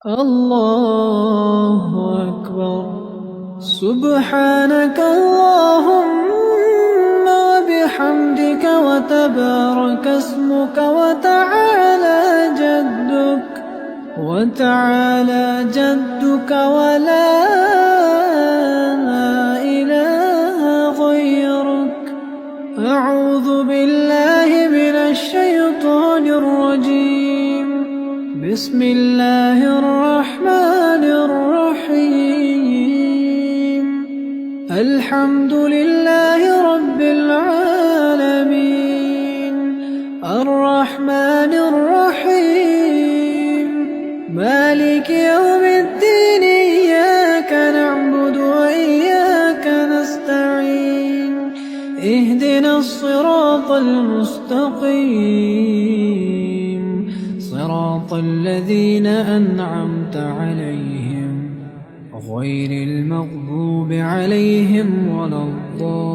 الله أكبر. سبحانك اللهم وبحمدك وتبارك اسمك وتعالى جدك ولا إله غيرك. أعوذ بالله من الشيطان الرجيم. بسم الله الرحمن الرحيم. الحمد لله رب العالمين. الرحمن الرحيم. مالك يوم الدين. إياك نعبد وإياك نستعين. اهدنا الصراط المستقيم، صراط الذين أنعمت عليهم غير المغضوب عليهم ولا الضالين.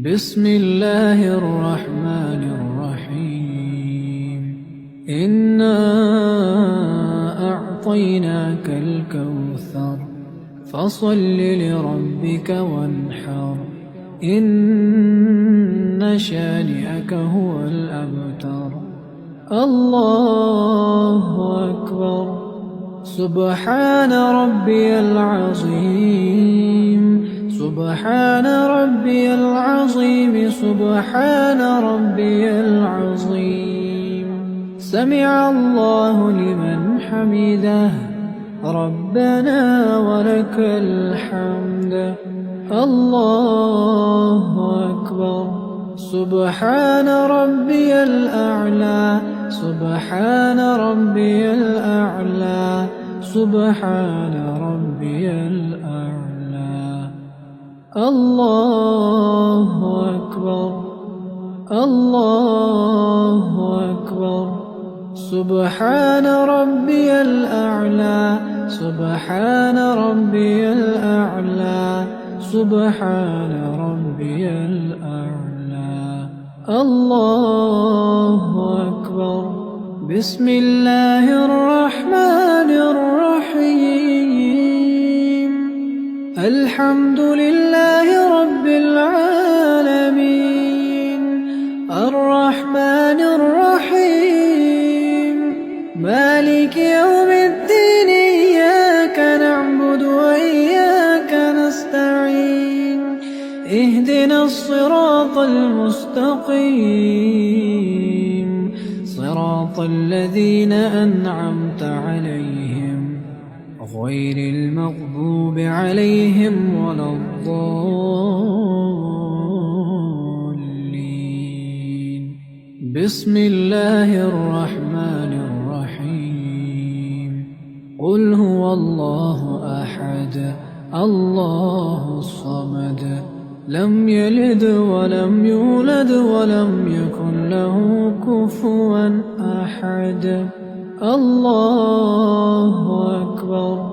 بسم الله الرحمن الرحيم. إنا أعطيناك الكوثر فصل لربك وانحر. إن شانئك هو الأبتر. الله أكبر. سبحان ربي العظيم. سبحان ربي العظيم. سبحان ربي العظيم. سمع الله لمن حمده. ربنا ولك الحمد. الله أكبر. سبحان ربي الأعلى. سبحان ربي الأعلى. سبحان ربي الأعلى. الله أكبر. الله أكبر. سبحان ربي الأعلى. سبحان ربي الأعلى. سبحان ربي الأعلى. الله أكبر. بسم الله الرحمن الرحيم. الحمد لله رب العالمين. الرحمن الرحيم. مالك يوم الدين. إياك نعبد وإياك نستعين. اهدنا الصراط المستقيم، صراط الذين أنعمت عليهم غير المغضوب عليهم ولا الضالين. بسم الله الرحمن الرحيم. قل هو الله أحد الله الصمد لم يلد ولم يولد ولم يكن له كفوا أحد. الله أكبر.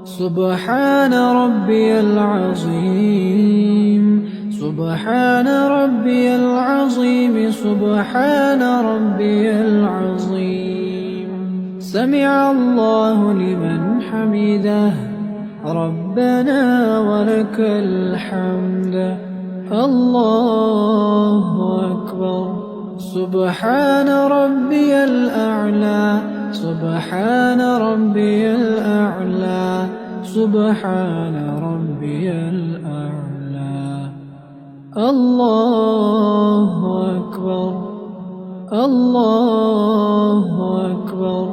سبحان ربي العظيم. سبحان ربي العظيم. سبحان ربي العظيم. سمع الله لمن حمده. ربنا ولك الحمد. الله أكبر. سبحان ربي الأعلى. سبحان ربي الأعلى. سبحان ربي الأعلى. الله أكبر. الله أكبر.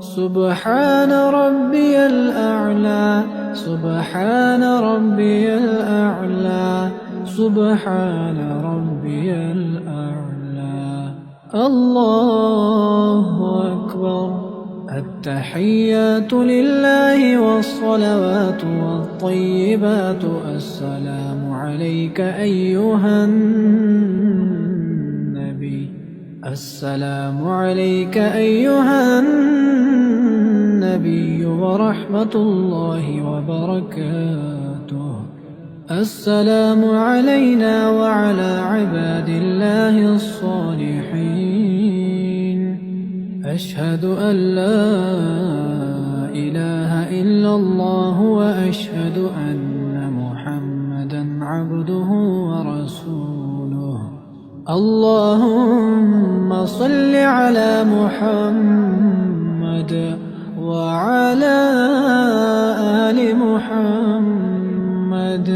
سبحان ربي الأعلى. سبحان ربي الأعلى. سبحان ربي الأعلى. الله أكبر. التحيات لله والصلوات والطيبات. السلام عليك أيها النبي. السلام عليك أيها النبي ورحمة الله وبركاته. السلام علينا وعلى عباد الله الصالحين. أشهد أن لا إله إلا الله وأشهد أن محمدًا عبده ورسوله. اللهم صل على محمد وعلى آل محمد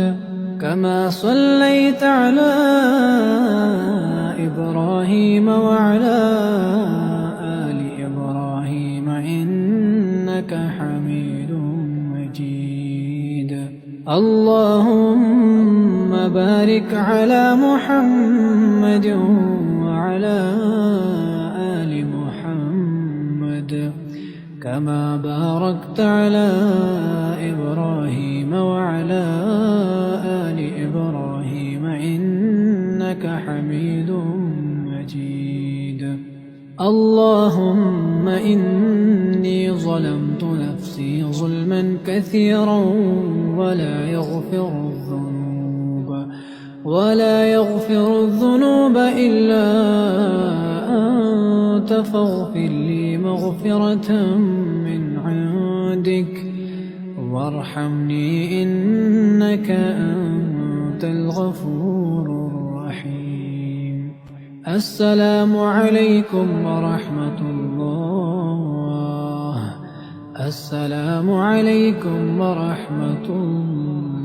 كما صليت على إبراهيم وعلى آل إبراهيم إنك حميد مجيد. اللهم بارك على محمد وعلى آل محمد كما باركت على إبراهيم وعلى آل إبراهيم إنك حميد مجيد. اللهم إني ظلمت نفسي ظلما كثيرا ولا يغفر الذنوب إلا أنت فاغفر لي مغفرة من عندك وارحمني إنك أنت الغفور الرحيم. السلام عليكم ورحمة الله. السلام عليكم ورحمة الله.